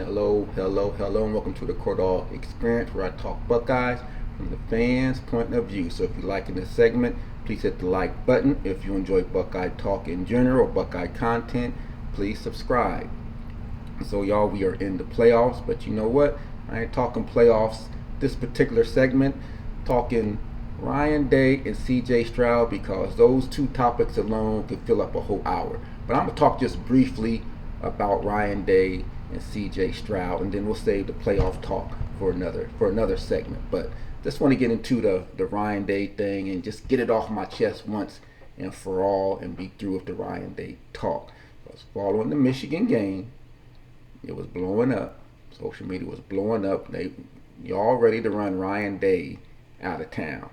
Hello, hello, hello, and welcome to the Cordall Experience, where I talk Buckeyes from the fans' point of view. So if you're liking this segment, please hit the like button. If you enjoy Buckeye talk in general or Buckeye content, please subscribe. So y'all, we are in the playoffs, but you know what? I ain't talking playoffs this particular segment, talking Ryan Day and CJ Stroud, because those two topics alone could fill up a whole hour. But I'm gonna talk just briefly about Ryan Day and CJ Stroud, and then we'll save the playoff talk for another segment. But just want to get into the Ryan Day thing and just get it off my chest once and for all, and be through with the Ryan Day talk. I was following the Michigan game. It was blowing up. Social media was blowing up. Y'all ready to run Ryan Day out of town.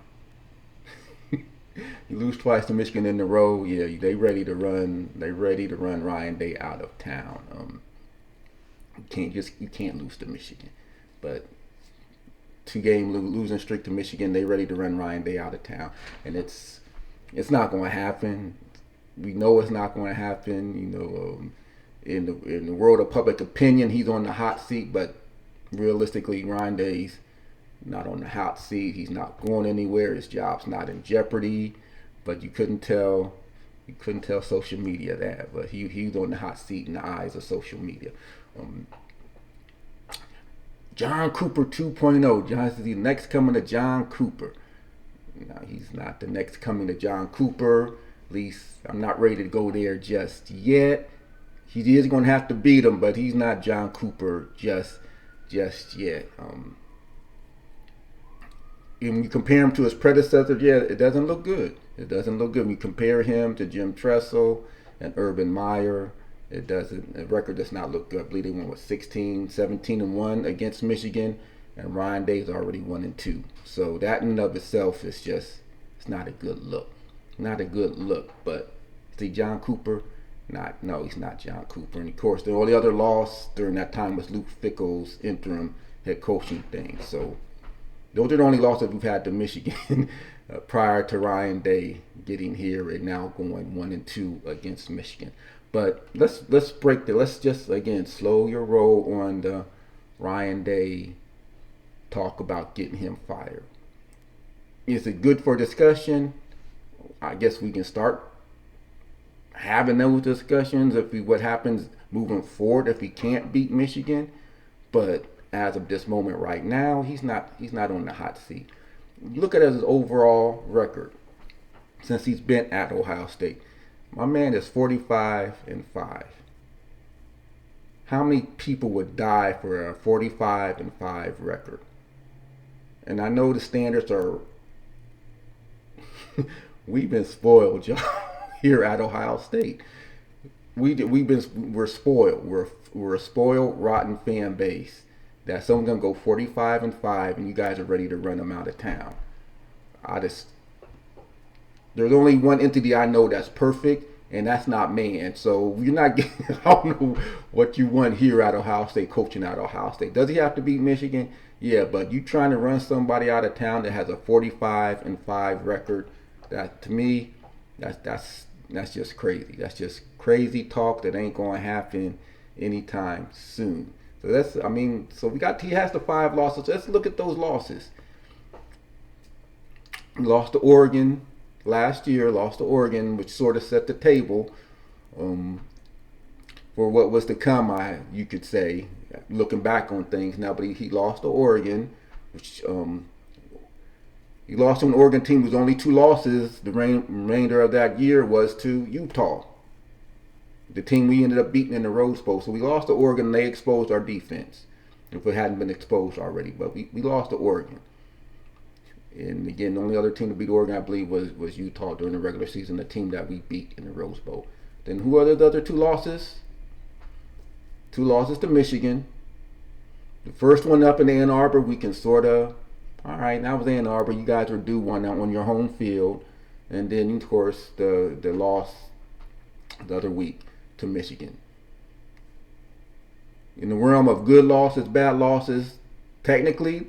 You lose twice to Michigan in a row. Yeah, they ready to run. They ready to run Ryan Day out of town. You can't lose to Michigan, but two-game losing streak to Michigan. They ready to run Ryan Day out of town, and it's not going to happen. We know it's not going to happen. In the world of public opinion, he's on the hot seat, but realistically, Ryan Day's not on the hot seat. He's not going anywhere. His job's not in jeopardy. But you couldn't tell social media that. But he's on the hot seat in the eyes of social media. John Cooper 2.0. John is the next coming to John Cooper. No, he's not the next coming to John Cooper. At least I'm not ready to go there just yet. He is going to have to beat him, but he's not John Cooper just yet. When you compare him to his predecessor, yeah, it doesn't look good. It doesn't look good. When you compare him to Jim Tressel and Urban Meyer, it doesn't. The record does not look good. I believe they won with 17-1 against Michigan, and Ryan Day's already 1-2. So that in and of itself is it's not a good look. Not a good look. But see, John Cooper, no, he's not John Cooper. And of course, the only other loss during that time was Luke Fickell's interim head coaching thing. So those are the only losses we've had to Michigan prior to Ryan Day getting here and now going 1-2 against Michigan. But let's just again slow your roll on the Ryan Day talk about getting him fired. Is it good for discussion? I guess we can start having those discussions what happens moving forward if he can't beat Michigan. But as of this moment right now, he's not on the hot seat. Look at his overall record since he's been at Ohio State. My man is 45-5. How many people would die for a 45-5 record? And I know the standards are we've been spoiled, y'all, here at Ohio State. We're spoiled. We're a spoiled, rotten fan base. That someone's gonna go 45-5, and you guys are ready to run them out of town. There's only one entity I know that's perfect, and that's not man. So you're not getting. I don't know what you want here at Ohio State, coaching at Ohio State. Does he have to beat Michigan? Yeah, but you trying to run somebody out of town that has a 45-5 record? That to me, that's just crazy. That's just crazy talk that ain't gonna happen anytime soon. So he has the 5 losses. Let's look at those losses. He lost to Oregon last year, which sort of set the table for what was to come, you could say, looking back on things now. But he lost to Oregon, which he lost to an Oregon team whose only 2 losses the remainder of that year was to Utah, the team we ended up beating in the Rose Bowl. So we lost to Oregon, and they exposed our defense, if it hadn't been exposed already. But we lost to Oregon. And again, the only other team to beat Oregon, I believe, was Utah during the regular season, the team that we beat in the Rose Bowl. Then who are the other 2 losses? 2 losses to Michigan. The first one up in Ann Arbor, we can sort of, all right, that was Ann Arbor. You guys were due one out on your home field. And then, of course, the loss the other week to Michigan. In the realm of good losses, bad losses, technically,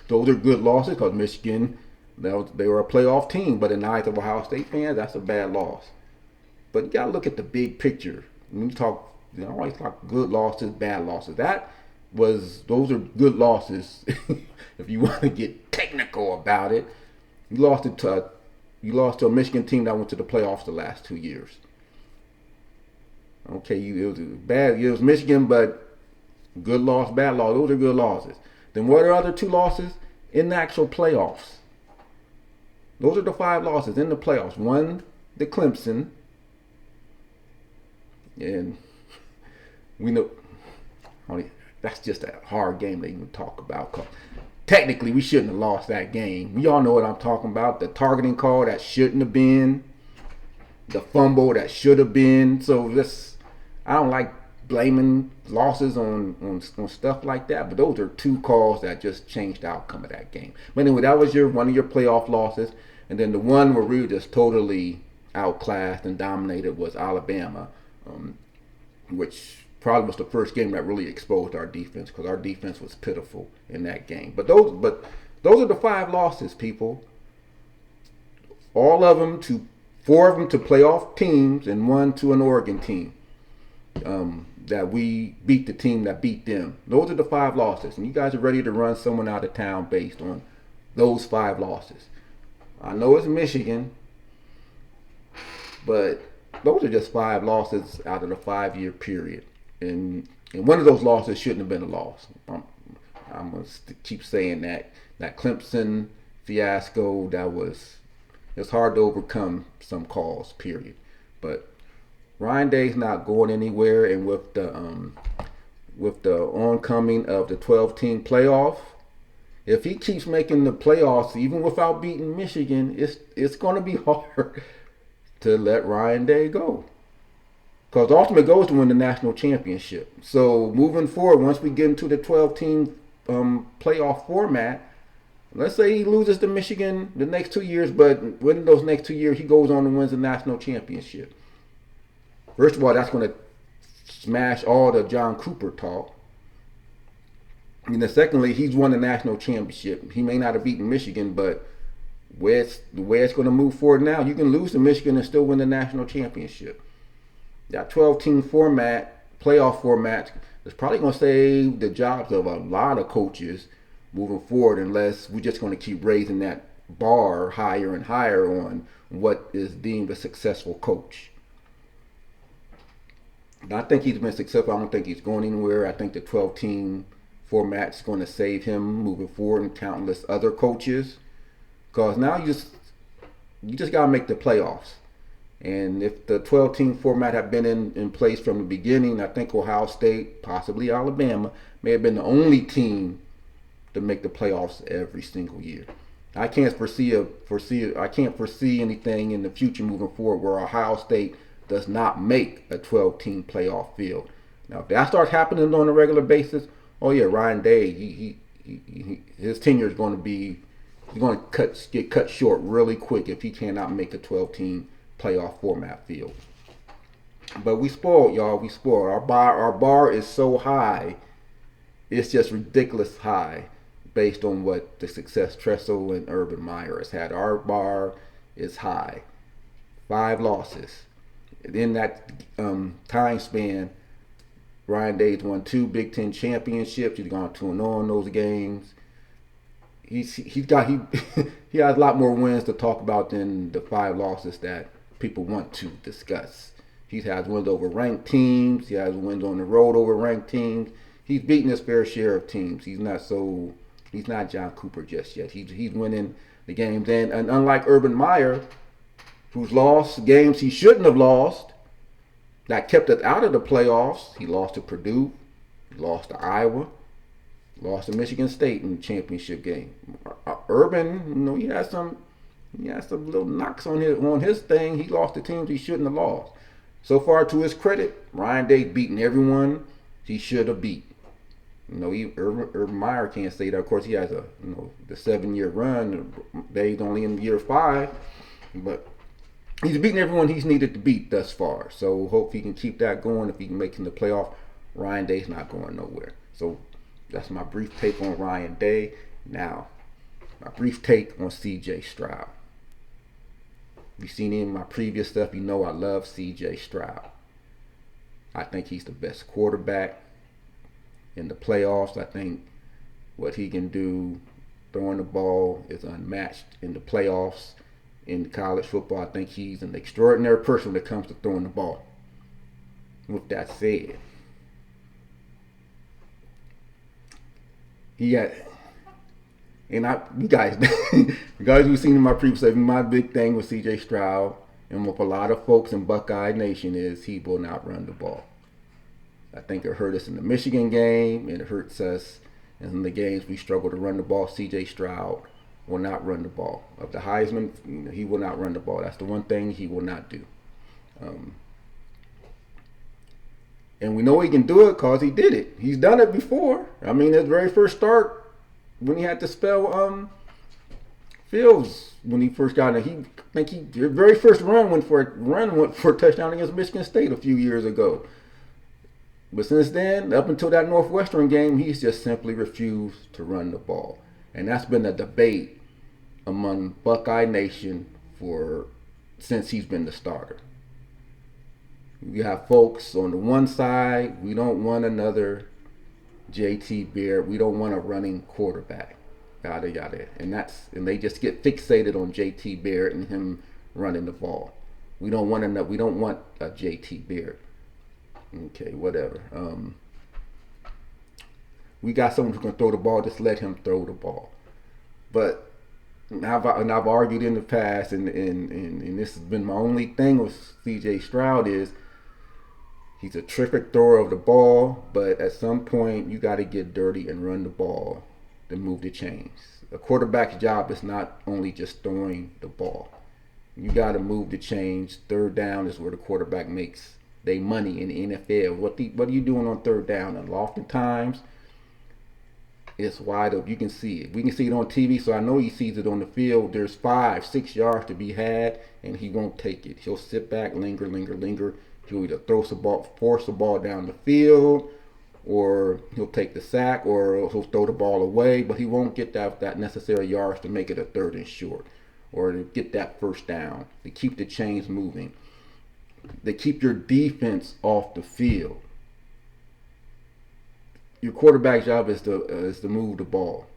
those are good losses because Michigan, they were a playoff team. But in the eyes of Ohio State fans, that's a bad loss. But you got to look at the big picture. When you talk, always talk good losses, bad losses. That those are good losses. If you want to get technical about it, you lost to a Michigan team that went to the playoffs the last 2 years. Okay, it was bad. It was Michigan, but good loss, bad loss. Those are good losses. Then what are other 2 losses in the actual playoffs? Those are the 5 losses in the playoffs. One, the Clemson, and we know that's just a hard game to even talk about. Cause technically, we shouldn't have lost that game. We all know what I'm talking about. The targeting call that shouldn't have been, the fumble that should have been. So I don't like blaming losses on stuff like that. But those are 2 calls that just changed the outcome of that game. But anyway, that was one of your playoff losses. And then the one where we were just totally outclassed and dominated was Alabama, which probably was the first game that really exposed our defense, because our defense was pitiful in that game. But those are the 5 losses, people. All of them 4 of them to playoff teams, and 1 to an Oregon team. That we beat the team that beat them. Those are the 5 losses, and you guys are ready to run someone out of town based on those 5 losses. I know it's Michigan, but those are just 5 losses out of the 5-year period. And one of those losses shouldn't have been a loss. I'm going to keep saying that. That Clemson fiasco, it's hard to overcome some calls, period. But Ryan Day's not going anywhere, and with the oncoming of the 12-team playoff, if he keeps making the playoffs even without beating Michigan, it's going to be hard to let Ryan Day go. Because the ultimate goal is to win the national championship. So moving forward, once we get into the 12-team playoff format, let's say he loses to Michigan the next 2 years, but within those next 2 years, he goes on and wins the national championship. First of all, that's going to smash all the John Cooper talk. And then secondly, he's won the national championship. He may not have beaten Michigan, but the way it's going to move forward now, you can lose to Michigan and still win the national championship. That 12-team playoff format, is probably going to save the jobs of a lot of coaches moving forward, unless we're just going to keep raising that bar higher and higher on what is deemed a successful coach. I think he's been successful. I don't think he's going anywhere. I think the 12-team format's going to save him moving forward, and countless other coaches. Because now you just got to make the playoffs. And if the 12-team format had been in place from the beginning, I think Ohio State, possibly Alabama, may have been the only team to make the playoffs every single year. I can't foresee anything in the future moving forward where Ohio State does not make a 12-team playoff field. Now, if that starts happening on a regular basis, oh yeah, Ryan Day, his tenure is going to get cut short really quick if he cannot make a 12-team playoff format field. But we spoiled, y'all. We spoiled. Our bar is so high, it's just ridiculous high based on what the success Tressel and Urban Meyer has had. Our bar is high. 5 losses. In that time span, Ryan Day's won 2 Big Ten championships. He's gone 2-0 in those games. He has a lot more wins to talk about than the 5 losses that people want to discuss. He has wins over ranked teams. He has wins on the road over ranked teams. He's beaten his fair share of teams. He's not John Cooper just yet. He's winning the games. And unlike Urban Meyer, who's lost games he shouldn't have lost, that kept us out of the playoffs. He lost to Purdue, he lost to Iowa, lost to Michigan State in the championship game. Urban, he has some little knocks on his thing. He lost to teams he shouldn't have lost. So far, to his credit, Ryan Day's beaten everyone he should have beat. Urban Meyer can't say that. Of course, he has the 7-year run. Day's only in year 5, but he's beaten everyone he's needed to beat thus far. So hope he can keep that going. If he can make it in the playoff, Ryan Day's not going nowhere. So that's my brief take on Ryan Day. Now, my brief take on CJ Stroud. You've seen him in my previous stuff. You know I love CJ Stroud. I think he's the best quarterback In the playoffs, I think what he can do throwing the ball is unmatched in the playoffs. In college football, I think he's an extraordinary person when it comes to throwing the ball. With that said, he got, and you guys, who've seen in my previous segment, my big thing with CJ Stroud and with a lot of folks in Buckeye Nation is he will not run the ball. I think it hurt us in the Michigan game, and it hurts us in the games we struggle to run the ball. CJ Stroud will not run the ball. Of the Heisman, he will not run the ball. That's the one thing he will not do. And we know he can do it because he did it. He's done it before. I mean, his very first start when he had to spell Fields when he first got in, his very first run went for a touchdown against Michigan State a few years ago. But since then, up until that Northwestern game, he's just simply refused to run the ball. And that's been a debate among Buckeye Nation since he's been the starter. You have folks on the one side, we don't want another JT Barrett. We don't want a running quarterback. Yada yada. And they just get fixated on JT Barrett and him running the ball. We don't want a JT Barrett. Okay, whatever. We got someone who can throw the ball. Just let him throw the ball. But I've argued in the past, and this has been my only thing with CJ Stroud is he's a terrific thrower of the ball, but at some point you got to get dirty and run the ball to move the chains. A quarterback's job is not only just throwing the ball. You got to move the chains. Third down is where the quarterback makes their money in the NFL. What are you doing on third down? And oftentimes, it's wide open. You can see it. We can see it on TV, so I know he sees it on the field. There's 5-6 yards to be had, and he won't take it. He'll sit back, linger. He'll either force the ball down the field, or he'll take the sack, or he'll throw the ball away, but he won't get that necessary yards to make it a third and short, or to get that first down, to keep the chains moving, to keep your defense off the field. Your quarterback's job is to move the ball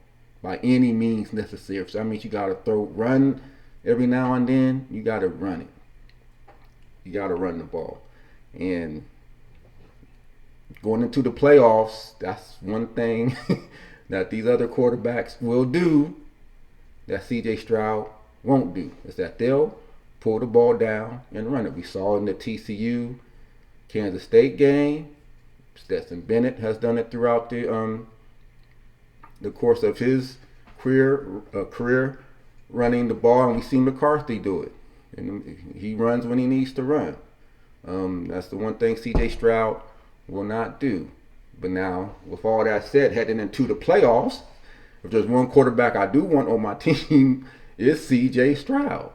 by any means necessary. So that means you got to run every now and then. You got to run it. You got to run the ball. And going into the playoffs, that's one thing that these other quarterbacks will do that CJ Stroud won't do, is that they'll pull the ball down and run it. We saw in the TCU Kansas State game. Stetson Bennett has done it throughout the course of his career running the ball, and we see McCarthy do it. And he runs when he needs to run. That's the one thing CJ Stroud will not do. But now, with all that said, heading into the playoffs, if there's one quarterback I do want on my team, it's CJ Stroud.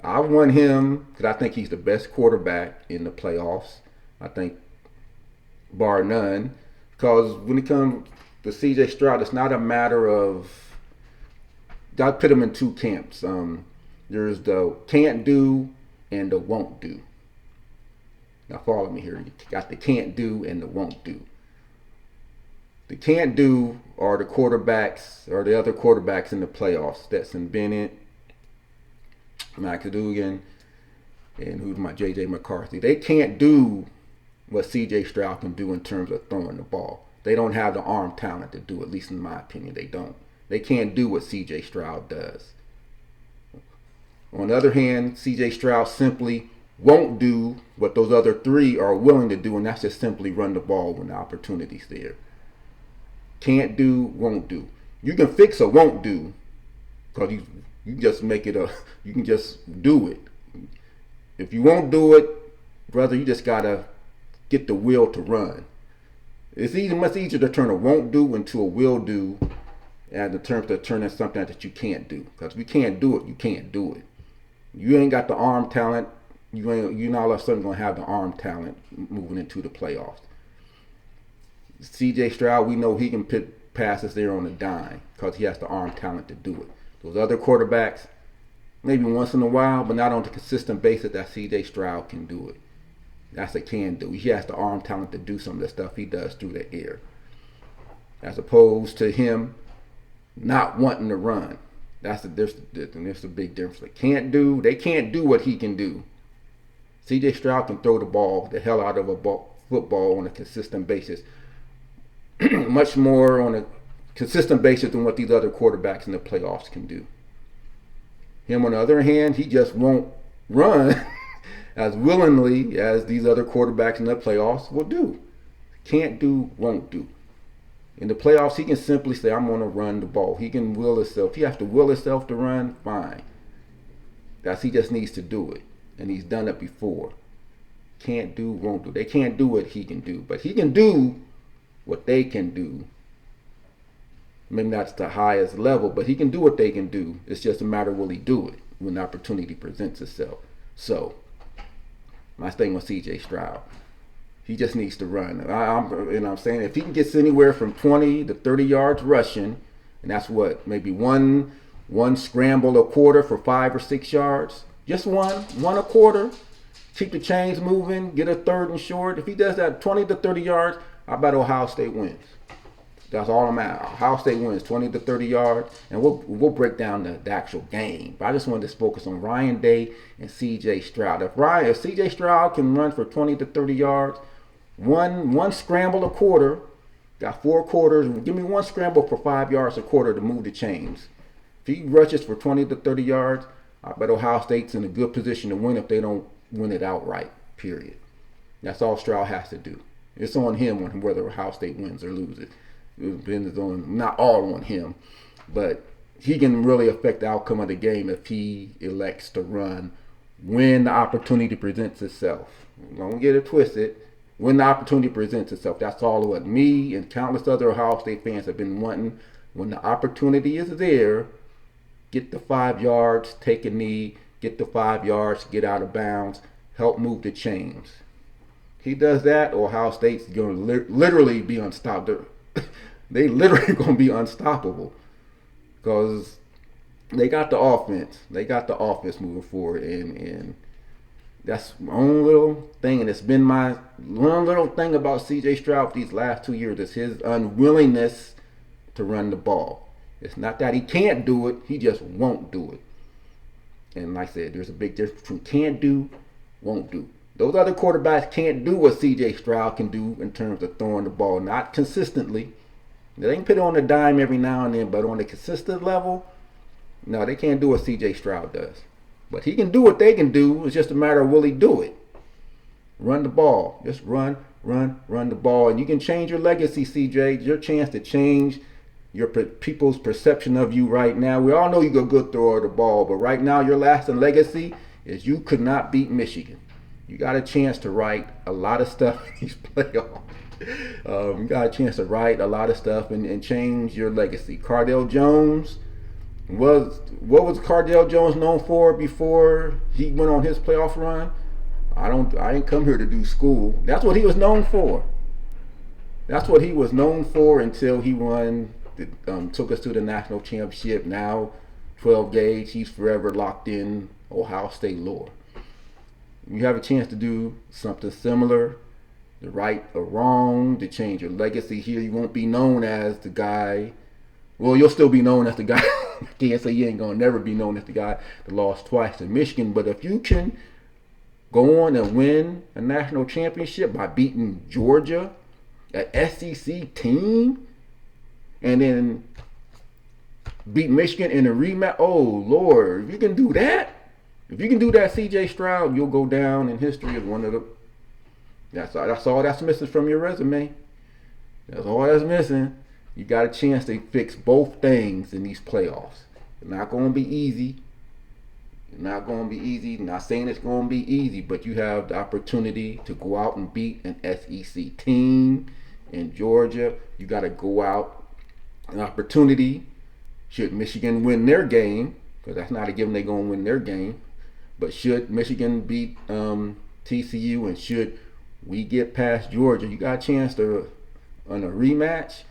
I want him because I think he's the best quarterback in the playoffs. I think, bar none, because when it comes to CJ Stroud, it's not a matter of, I put him in two camps. There's the can't do and the won't do. Now follow me here. You got the can't do and the won't do. The can't do are the quarterbacks, or the other quarterbacks in the playoffs. Stetson Bennett, Max Dugan, and who's my JJ McCarthy. They can't do what CJ Stroud can do in terms of throwing the ball. They don't have the arm talent to do it, at least in my opinion, they don't. They can't do what CJ Stroud does. On the other hand, CJ Stroud simply won't do what those other three are willing to do, and that's just simply run the ball when the opportunity's there. Can't do, won't do. You can fix a won't do, because you just make it you can just do it. If you won't do it, brother, you just gotta get the will to run. It's much easier to turn a won't do into a will do, and in terms of turning something that you can't do. Because if you can't do it, you can't do it. You ain't got the arm talent. You're not all of a sudden going to have the arm talent moving into the playoffs. CJ Stroud, we know he can put passes there on a dime because he has the arm talent to do it. Those other quarterbacks, maybe once in a while, but not on the consistent basis that CJ Stroud can do it. That's a can do. He has the arm talent to do some of the stuff he does through the air. as opposed to him not wanting to run. There's a big difference. They can't do what he can do. CJ Stroud can throw the hell out of a football on a consistent basis. Much more on a consistent basis than what these other quarterbacks in the playoffs can do. Him, on the other hand, he just won't run as willingly as these other quarterbacks in the playoffs will do. Can't do, won't do. In the playoffs, he can simply say, I'm going to run the ball. He can will himself. He has to will himself to run, fine. He just needs to do it. And he's done it before. Can't do, won't do. They can't do what he can do. But he can do what they can do. Maybe not the highest level, but he can do what they can do. It's just a matter of will he do it when the opportunity presents itself. So, my thing with CJ Stroud. He just needs to run. I'm saying if he can get anywhere from 20 to 30 yards rushing, and that's what, maybe one scramble a quarter for 5 or 6 yards. Just one a quarter. Keep the chains moving, get a third and short. If he does that 20 to 30 yards, I bet Ohio State wins. That's all I'm at. Ohio State wins 20 to 30 yards, and we'll break down the actual game. But I just wanted to focus on Ryan Day and CJ Stroud. If CJ Stroud can run for 20 to 30 yards, one scramble a quarter, got 4 quarters. Give me one scramble for 5 yards a quarter to move the chains. If he rushes for 20 to 30 yards, I bet Ohio State's in a good position to win if they don't win it outright, period. That's all Stroud has to do. It's on him whether Ohio State wins or loses. It depends on, not all on him, but he can really affect the outcome of the game if he elects to run when the opportunity presents itself. Don't get it twisted. When the opportunity presents itself, that's all what me and countless other Ohio State fans have been wanting. When the opportunity is there, get the 5 yards, take a knee, get the 5 yards, get out of bounds, help move the chains. He does that, Ohio State's going to literally be unstoppable. They literally going to be unstoppable because they got the offense. They got the offense moving forward, and that's my own little thing, and it's been my one little thing about CJ Stroud these last 2 years is his unwillingness to run the ball. It's not that he can't do it, he just won't do it. And like I said, there's a big difference between can't do, won't do. Those other quarterbacks can't do what CJ Stroud can do in terms of throwing the ball, not consistently. They can put it on a dime every now and then, but on a consistent level, no, they can't do what CJ Stroud does. But he can do what they can do. It's just a matter of will he do it. Run the ball. Just run the ball. And you can change your legacy, CJ. It's your chance to change your people's perception of you right now. We all know you're a good thrower of the ball, but right now your lasting legacy is you could not beat Michigan. You got a chance to write a lot of stuff in these playoffs. You got a chance to write a lot of stuff and change your legacy. Cardale Jones what was Cardale Jones known for before he went on his playoff run? I didn't come here to do school. That's what he was known for. That's what he was known for until he won, took us to the national championship. Now, 12 gauge, he's forever locked in Ohio State lore. You have a chance to do something similar, to right or wrong, to change your legacy here. You won't be known as the guy. Well, you'll still be known as the guy. I can't say you ain't going to never be known as the guy that lost twice to Michigan. But if you can go on and win a national championship by beating Georgia, an SEC team, and then beat Michigan in a rematch, oh, Lord, if you can do that, CJ Stroud, you'll go down in history as one of the. That's all that's missing from your resume. That's all that's missing. You got a chance to fix both things in these playoffs. It's not going to be easy. Not saying it's going to be easy, but you have the opportunity to go out and beat an SEC team in Georgia. You got to go out, an opportunity, should Michigan win their game, because that's not a given they're going to win their game, but should Michigan beat TCU and should we get past Georgia, you got a chance to, on a rematch,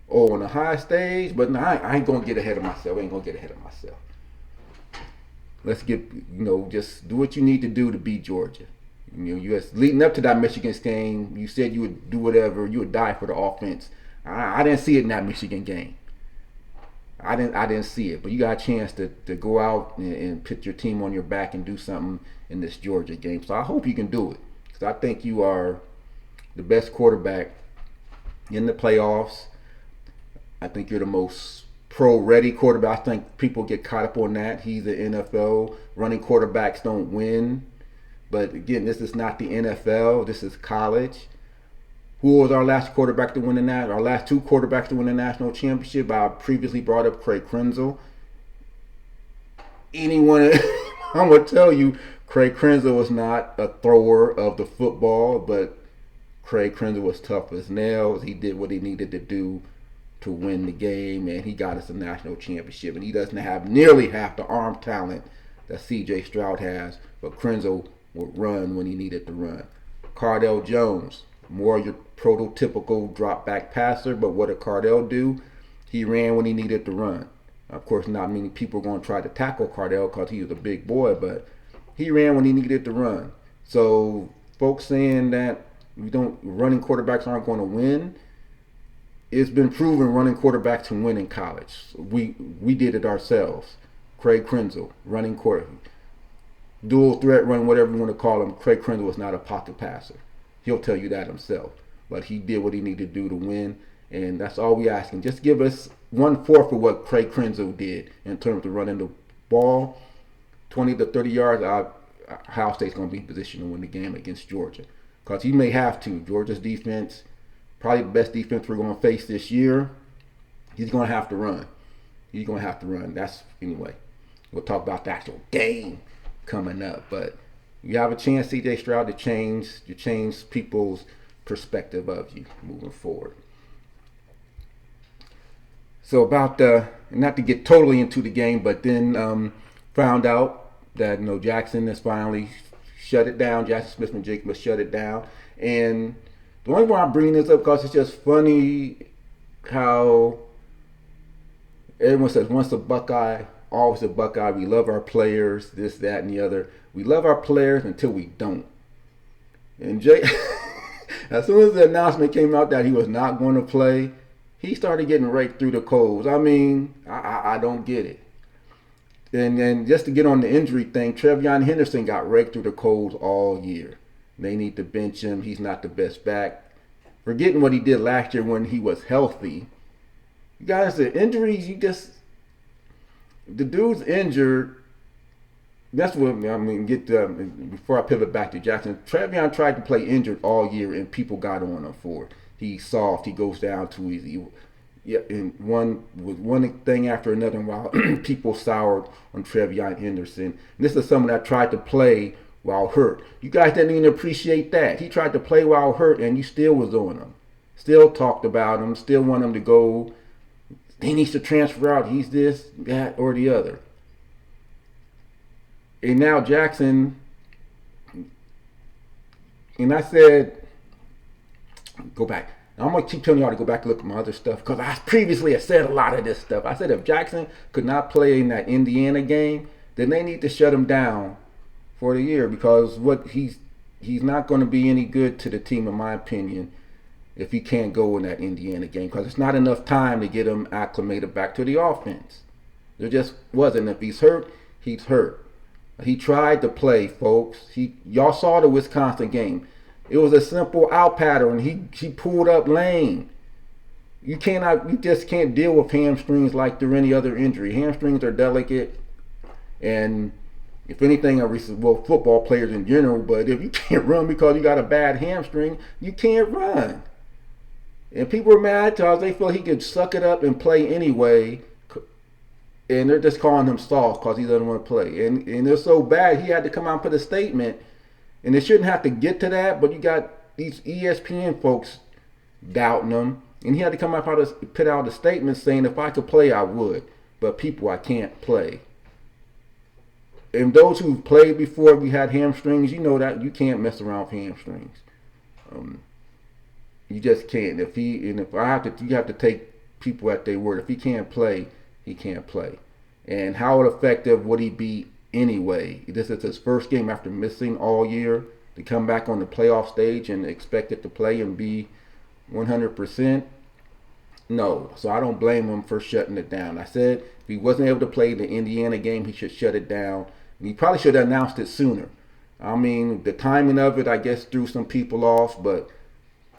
or on a high stage, but no, I ain't going to get ahead of myself. Let's just do what you need to do to beat Georgia. You leading up to that Michigan game, you said you would do whatever, you would die for the offense. I didn't see it in that Michigan game. I didn't see it, but you got a chance to go out and put your team on your back and do something in this Georgia game. So I hope you can do it, because I think you are the best quarterback in the playoffs. I think you're the most pro-ready quarterback. I think people get caught up on that. He's an NFL. Running quarterbacks don't win. But again, this is not the NFL. This is college. Who was our last quarterback to win our last two quarterbacks to win the national championship? I previously brought up Craig Krenzel. Anyone, I'm going to tell you, Craig Krenzel was not a thrower of the football, but Craig Krenzel was tough as nails. He did what he needed to do to win the game, and he got us a national championship. And he doesn't have nearly half the arm talent that CJ Stroud has, but Krenzel would run when he needed to run. Cardell Jones, more your prototypical drop back passer, but what did Cardell do? He ran when he needed to run. Of course, not many people are going to try to tackle Cardell because he was a big boy, but he ran when he needed to run. So folks saying that running quarterbacks aren't going to win, it's been proven running quarterbacks can win in college. We did it ourselves. Craig Krenzel, running quarterback, dual threat run, whatever you want to call him. Craig Krenzel was not a pocket passer. He'll tell you that himself. But he did what he needed to do to win, and that's all we asking. Just give us 1/4 of what Craig Krenzel did in terms of running the ball, 20 to 30 yards. Ohio State's going to be in position to win the game against Georgia, because he may have to. Georgia's defense, probably the best defense we're going to face this year. He's going to have to run. That's anyway. We'll talk about the actual game coming up, but you have a chance, CJ Stroud, to change people's perspective of you moving forward. So about not to get totally into the game, but then found out that Jackson has finally shut it down. Jaxon Smith-Njigba shut it down, and the only why I'm bringing this up because it's just funny how everyone says once a Buckeye, always a Buckeye. We love our players, this, that, and the other. We love our players until we don't. And as soon as the announcement came out that he was not going to play, he started getting raked through the coals. I mean, I don't get it. And then just to get on the injury thing, Trevion Henderson got raked through the coals all year. They need to bench him. He's not the best back. Forgetting what he did last year when he was healthy. You guys, the injuries, the dude's injured. That's what I mean. Before I pivot back to Jackson, Trevion tried to play injured all year, and people got on him for it. He's soft. He goes down too easy. Yeah, and one thing after another, while people soured on Trevion Henderson. And this is someone that tried to play while hurt. You guys didn't even appreciate that. He tried to play while hurt, and you still was on him. Still talked about him. Still want him to go. He needs to transfer out. He's this, that, or the other. And now Jackson, and I said, go back. I'm going to keep telling y'all to go back and look at my other stuff, because I previously had said a lot of this stuff. I said if Jackson could not play in that Indiana game, then they need to shut him down for the year, because he's not going to be any good to the team, in my opinion, if he can't go in that Indiana game, because it's not enough time to get him acclimated back to the offense. There just wasn't. If he's hurt, he's hurt. He tried to play, folks. Y'all saw the Wisconsin game. It was a simple out pattern. He pulled up lane. You just can't deal with hamstrings like they're any other injury. Hamstrings are delicate, and if anything, football players in general. But if you can't run because you got a bad hamstring, you can't run. And people are mad because they feel he could suck it up and play anyway. And they're just calling him soft because he doesn't want to play. And they're so bad, he had to come out and put a statement. And it shouldn't have to get to that, but you got these ESPN folks doubting him. And he had to come out and put out a statement saying, if I could play, I would. But people, I can't play. And those who've played before, we had hamstrings, you know that you can't mess around with hamstrings. You just can't. You have to take people at their word. If he can't play, he can't play. And how effective would he be anyway? This is his first game after missing all year, to come back on the playoff stage and expect it to play and be 100%. No, so I don't blame him for shutting it down. I said if he wasn't able to play the Indiana game, he should shut it down. And he probably should have announced it sooner. I mean, the timing of it, I guess, threw some people off. But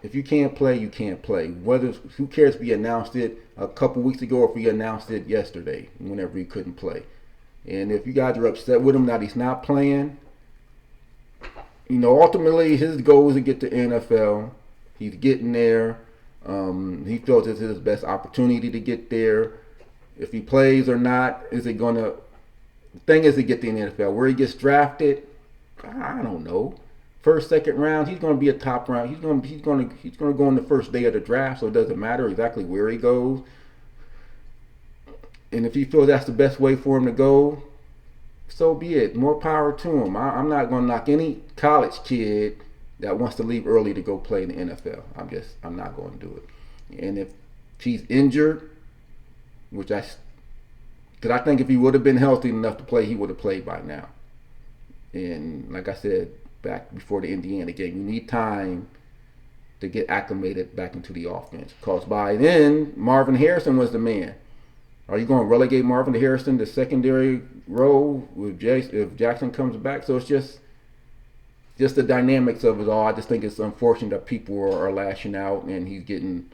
if you can't play, you can't play. Who cares if he announced it a couple weeks ago or if he announced it yesterday, whenever he couldn't play. And if you guys are upset with him that he's not playing, ultimately his goal is to get to NFL. He's getting there. He feels it's his best opportunity to get there. If he plays or not, is it gonna? The thing is to get to the NFL. Where he gets drafted, I don't know. First, second round, he's gonna be a top round. He's gonna go on the first day of the draft. So it doesn't matter exactly where he goes. And if he feels that's the best way for him to go, so be it. More power to him. I'm not gonna knock any college kid that wants to leave early to go play in the NFL. I'm not going to do it. And if he's injured, because I think if he would have been healthy enough to play, he would have played by now. And like I said back before the Indiana game, you need time to get acclimated back into the offense. Because by then, Marvin Harrison was the man. Are you going to relegate Marvin Harrison to secondary role if Jaxon comes back? So it's just the dynamics of it all. I just think it's unfortunate that people are lashing out and he's getting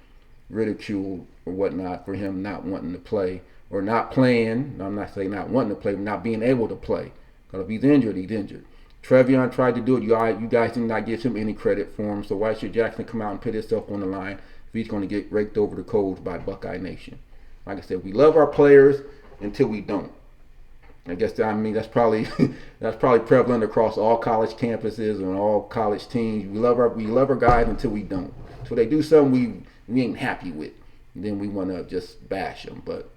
ridiculed or whatnot for him not wanting to play or not playing. I'm not saying not wanting to play, but not being able to play. Because if he's injured, he's injured. Trevion tried to do it. You guys did not give him any credit for him. So why should Jaxon come out and put himself on the line if he's going to get raked over the coals by Buckeye Nation? Like I said, we love our players until we don't. I guess that's probably prevalent across all college campuses and all college teams. We love our guys until we don't. So they do something we ain't happy with, and then we want to just bash them. But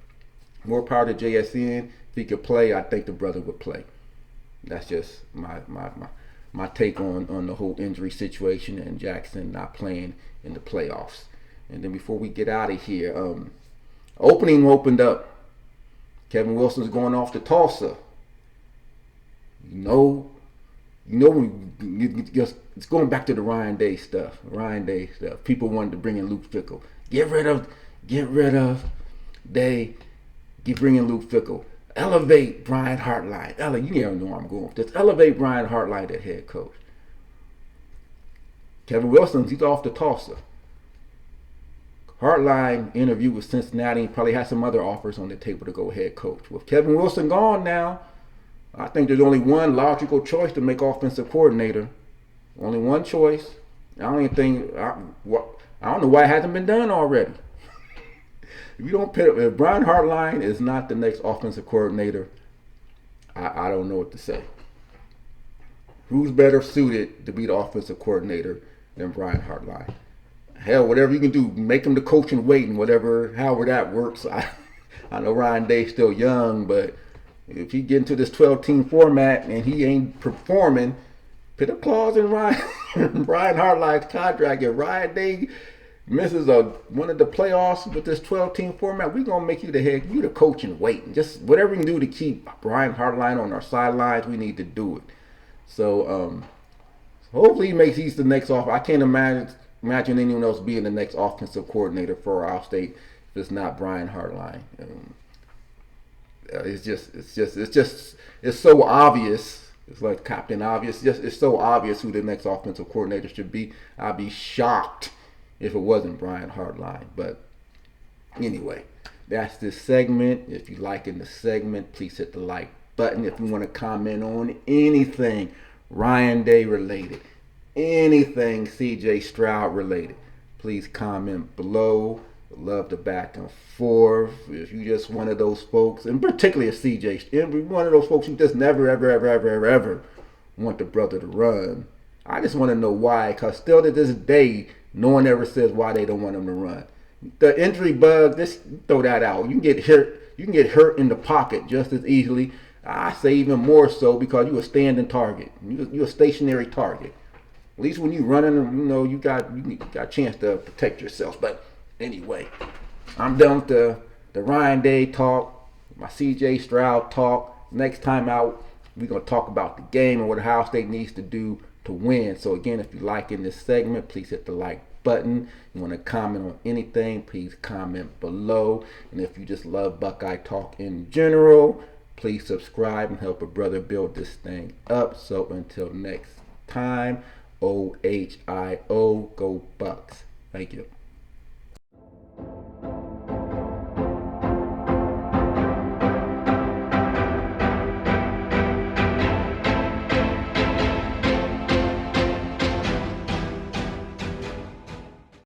more power to JSN. If he could play, I think the brother would play. That's just my take on the whole injury situation and Jaxon not playing in the playoffs. And then before we get out of here, opening opened up. Kevin Wilson's going off to Tulsa. It's going back to the Ryan Day stuff. People wanted to bring in Luke Fickell. Get rid of Day. Bring in Luke Fickell. Elevate Brian Hartline. You never know where I'm going with this. Elevate Brian Hartline at head coach. Kevin Wilson, he's off to Tulsa. Hartline interview with Cincinnati, probably has some other offers on the table to go head coach. With Kevin Wilson gone now, I think there's only one logical choice to make offensive coordinator. Only one choice. I don't know why it hasn't been done already. If Brian Hartline is not the next offensive coordinator, I don't know what to say. Who's better suited to be the offensive coordinator than Brian Hartline? Hell, whatever you can do, make him the coach and wait and however that works. I know Ryan Day's still young, but if he get into this 12-team format and he ain't performing, put a clause in Brian Hartline's contract. If Ryan Day misses one of the playoffs with this 12-team format, we're going to make you the coach and wait. And just whatever we can do to keep Brian Hartline on our sidelines, we need to do it. So hopefully he's the next off. I can't imagine anyone else being the next offensive coordinator for Ohio State if it's not Brian Hartline. It's so obvious. It's like Captain Obvious. It's so obvious who the next offensive coordinator should be. I'd be shocked if it wasn't Brian Hartline. But anyway, that's this segment. If you're liking the segment, please hit the like button. If you want to comment on anything Ryan Day related, anything CJ Stroud related, please comment below. Love the back and forth. If you just one of those folks, and particularly if CJ, one of those folks who just never, ever want the brother to run, I just want to know why. Because still to this day, no one ever says why they don't want him to run. The injury bug, just throw that out. You can get hurt. You can get hurt in the pocket just as easily. I say even more so because you're a standing target. You're a stationary target. At least when you're running, you got a chance to protect yourself. But anyway, I'm done with the Ryan Day talk, my CJ Stroud talk. Next time out, we're going to talk about the game and what Ohio State needs to do to win. So again, if you're liking this segment, please hit the like button. You want to comment on anything, please comment below. And if you just love Buckeye Talk in general, please subscribe and help a brother build this thing up. So until next time, OHIO, go Bucks. Thank you.